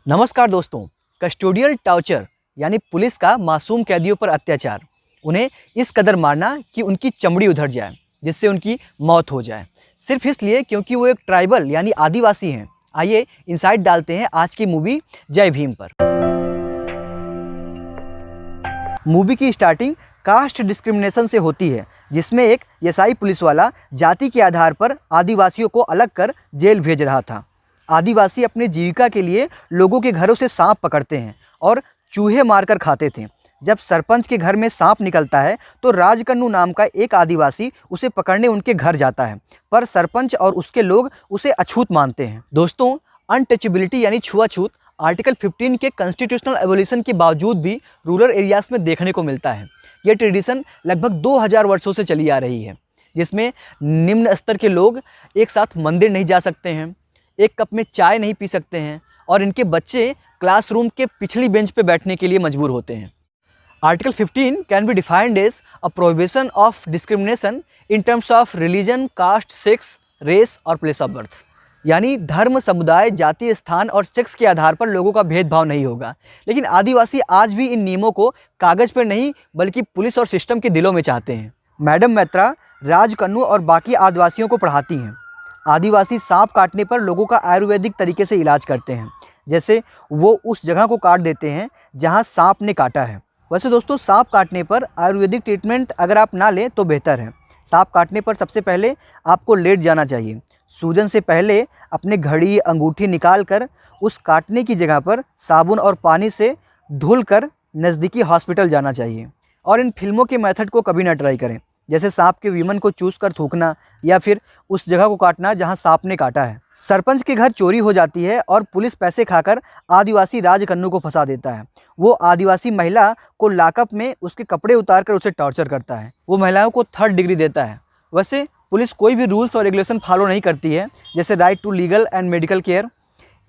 नमस्कार दोस्तों। Custodial torture यानी पुलिस का मासूम कैदियों पर अत्याचार, उन्हें इस कदर मारना कि उनकी चमड़ी उधड़ जाए, जिससे उनकी मौत हो जाए, सिर्फ इसलिए क्योंकि वो एक ट्राइबल यानी आदिवासी हैं। आइए इंसाइट डालते हैं आज की मूवी जय भीम पर। मूवी की स्टार्टिंग कास्ट डिस्क्रिमिनेशन से होती है, जिसमें एक एसआई पुलिस वाला जाति के आधार पर आदिवासियों को अलग कर जेल भेज रहा था। आदिवासी अपनी जीविका के लिए लोगों के घरों से सांप पकड़ते हैं और चूहे मारकर खाते थे। जब सरपंच के घर में सांप निकलता है तो राजकन्नू नाम का एक आदिवासी उसे पकड़ने उनके घर जाता है, पर सरपंच और उसके लोग उसे अछूत मानते हैं। दोस्तों, अनटचेबिलिटी यानी छुआछूत आर्टिकल 15 के कॉन्स्टिट्यूशनल एवोल्यूशन के बावजूद भी रूरल एरियाज़ में देखने को मिलता है। यह ट्रेडिशन लगभग 2000 वर्षों से चली आ रही है, जिसमें निम्न स्तर के लोग एक साथ मंदिर नहीं जा सकते हैं, एक कप में चाय नहीं पी सकते हैं और इनके बच्चे क्लासरूम के पिछली बेंच पे बैठने के लिए मजबूर होते हैं। Article 15 can be defined as a prohibition of discrimination in terms of religion, caste, sex, race और प्लेस ऑफ बर्थ। यानी धर्म, समुदाय, जाति, स्थान और सेक्स के आधार पर लोगों का भेदभाव नहीं होगा। लेकिन आदिवासी आज भी इन नियमों को कागज़ पर नहीं बल्कि पुलिस और सिस्टम के दिलों में चाहते हैं। मैडम मैत्रा राजकन्नू और बाकी आदिवासियों को पढ़ाती हैं। आदिवासी सांप काटने पर लोगों का आयुर्वेदिक तरीके से इलाज करते हैं, जैसे वो उस जगह को काट देते हैं जहां सांप ने काटा है। वैसे दोस्तों, सांप काटने पर आयुर्वेदिक ट्रीटमेंट अगर आप ना लें तो बेहतर है। सांप काटने पर सबसे पहले आपको लेट जाना चाहिए। सूजन से पहले अपने घड़ी, अंगूठी निकाल कर उस काटने की जगह पर साबुन और पानी से धुल कर नज़दीकी हॉस्पिटल जाना चाहिए। और इन फिल्मों के मेथड को कभी ना ट्राई करें, जैसे सांप के वीमन को चूस कर थूकना या फिर उस जगह को काटना जहां सांप ने काटा है। सरपंच के घर चोरी हो जाती है और पुलिस पैसे खाकर आदिवासी राजकन्नू को फंसा देता है। वो आदिवासी महिला को लॉकअप में उसके कपड़े उतार कर उसे टॉर्चर करता है। वो महिलाओं को 3rd डिग्री देता है। वैसे पुलिस कोई भी रूल्स और रेगुलेशन फॉलो नहीं करती है, जैसे right to legal and medical care,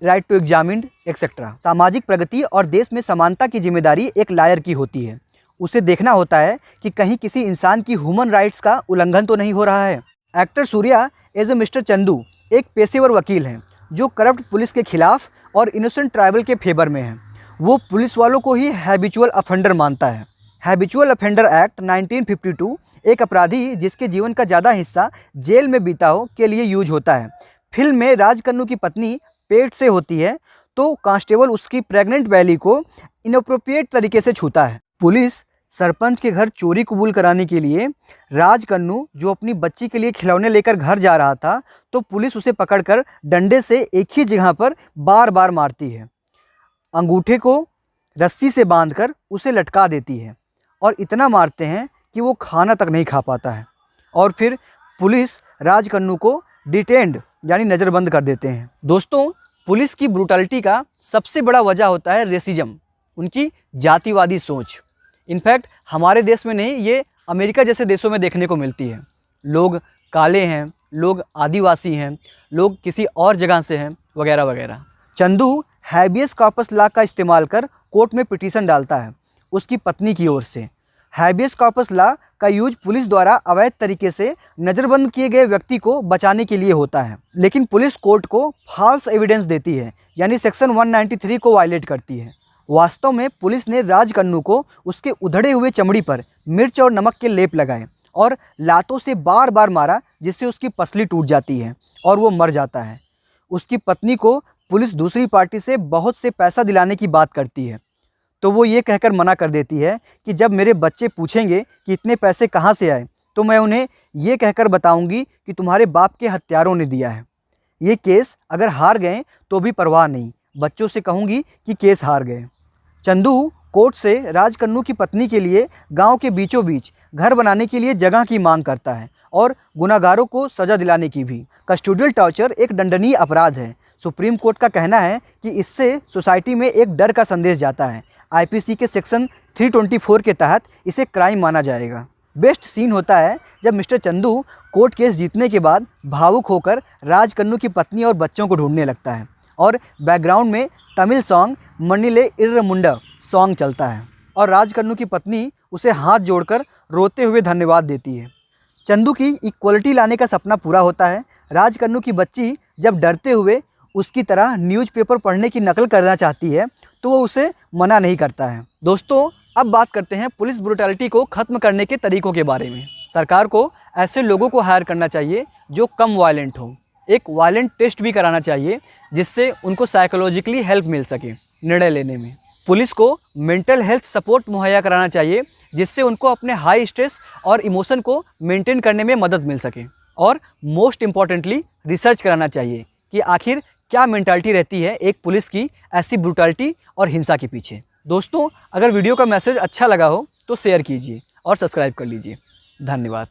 right to examined etcetera. सामाजिक प्रगति और देश में समानता की जिम्मेदारी एक लायर की होती है। उसे देखना होता है कि कहीं किसी इंसान की ह्यूमन राइट्स का उल्लंघन तो नहीं हो रहा है। Actor Suriya as a mister Chandu एक पेशेवर वकील हैं जो करप्ट पुलिस के खिलाफ और इनोसेंट ट्राइबल के फेवर में हैं। वो पुलिस वालों को ही हैबिचुअल अफेंडर मानता है। हैबिचुअल अफेंडर एक्ट 1952 एक अपराधी जिसके जीवन का ज़्यादा हिस्सा जेल में बीता हो के लिए यूज होता है। फिल्म में राजकन्नू की पत्नी पेट से होती है तो कांस्टेबल उसकी प्रेग्नेंट बैली को इनअप्रोप्रिएट तरीके से छूता है। पुलिस सरपंच के घर चोरी कबूल कराने के लिए राजकन्नू जो अपनी बच्ची के लिए खिलौने लेकर घर जा रहा था, तो पुलिस उसे पकड़कर डंडे से एक ही जगह पर बार बार मारती है। अंगूठे को रस्सी से बांधकर उसे लटका देती है और इतना मारते हैं कि वो खाना तक नहीं खा पाता है। और फिर पुलिस राजकन्नू को डिटेंड यानी नज़रबंद कर देते हैं। दोस्तों, पुलिस की ब्रूटलिटी का सबसे बड़ा वजह होता है रेसिज्म, उनकी जातिवादी सोच। इनफैक्ट हमारे देश में नहीं, ये अमेरिका जैसे देशों में देखने को मिलती है। लोग काले हैं, लोग आदिवासी हैं, लोग किसी और जगह से हैं, वगैरह वगैरह। चंदू हैबियस कॉर्पस लॉ का इस्तेमाल कर कोर्ट में पिटीशन डालता है उसकी पत्नी की ओर से। हैबियस कॉर्पस लॉ का यूज पुलिस द्वारा अवैध तरीके से नज़रबंद किए गए व्यक्ति को बचाने के लिए होता है, लेकिन पुलिस कोर्ट को फॉल्स एविडेंस देती है, यानी सेक्शन 193 को वायलेट करती है। वास्तव में पुलिस ने राजकन्नू को उसके उधड़े हुए चमड़ी पर मिर्च और नमक के लेप लगाए और लातों से बार बार मारा, जिससे उसकी पसली टूट जाती है और वो मर जाता है। उसकी पत्नी को पुलिस दूसरी पार्टी से बहुत से पैसा दिलाने की बात करती है, तो वो ये कहकर मना कर देती है कि जब मेरे बच्चे पूछेंगे कि इतने पैसे कहाँ से आए, तो मैं उन्हें ये कहकर बताऊंगी कि तुम्हारे बाप के हत्यारों ने दिया है। ये केस अगर हार गए तो भी परवाह नहीं, बच्चों से कहूँगी कि केस हार गए। चंदू कोर्ट से राजकन्नू की पत्नी के लिए गांव के बीचों बीच घर बनाने के लिए जगह की मांग करता है और गुनाहगारों को सज़ा दिलाने की भी। कस्टोडियल टॉर्चर एक दंडनीय अपराध है। सुप्रीम कोर्ट का कहना है कि इससे सोसाइटी में एक डर का संदेश जाता है। आईपीसी के सेक्शन 324 के तहत इसे क्राइम माना जाएगा। बेस्ट सीन होता है जब मिस्टर चंदू कोर्ट केस जीतने के बाद भावुक होकर राजकन्नू की पत्नी और बच्चों को ढूंढने लगता है और बैकग्राउंड में तमिल सॉन्ग मन्निले इर्रमुंडा सॉन्ग चलता है और राजकन्नू की पत्नी उसे हाथ जोड़कर रोते हुए धन्यवाद देती है। चंदू की इक्वलिटी लाने का सपना पूरा होता है। राजकन्नू की बच्ची जब डरते हुए उसकी तरह न्यूज़पेपर पढ़ने की नकल करना चाहती है तो वो उसे मना नहीं करता है। दोस्तों, अब बात करते हैं पुलिस ब्रुटैलिटी को ख़त्म करने के तरीक़ों के बारे में। सरकार को ऐसे लोगों को हायर करना चाहिए जो कम वायलेंट हो। एक वायलेंट टेस्ट भी कराना चाहिए जिससे उनको साइकोलॉजिकली हेल्प मिल सके निर्णय लेने में। पुलिस को मेंटल हेल्थ सपोर्ट मुहैया कराना चाहिए जिससे उनको अपने हाई स्ट्रेस और इमोशन को मेंटेन करने में मदद मिल सके। और मोस्ट इम्पॉर्टेंटली रिसर्च कराना चाहिए कि आखिर क्या मेंटालिटी रहती है एक पुलिस की ऐसी ब्रुटैलिटी और हिंसा के पीछे। दोस्तों, अगर वीडियो का मैसेज अच्छा लगा हो तो शेयर कीजिए और सब्सक्राइब कर लीजिए। धन्यवाद।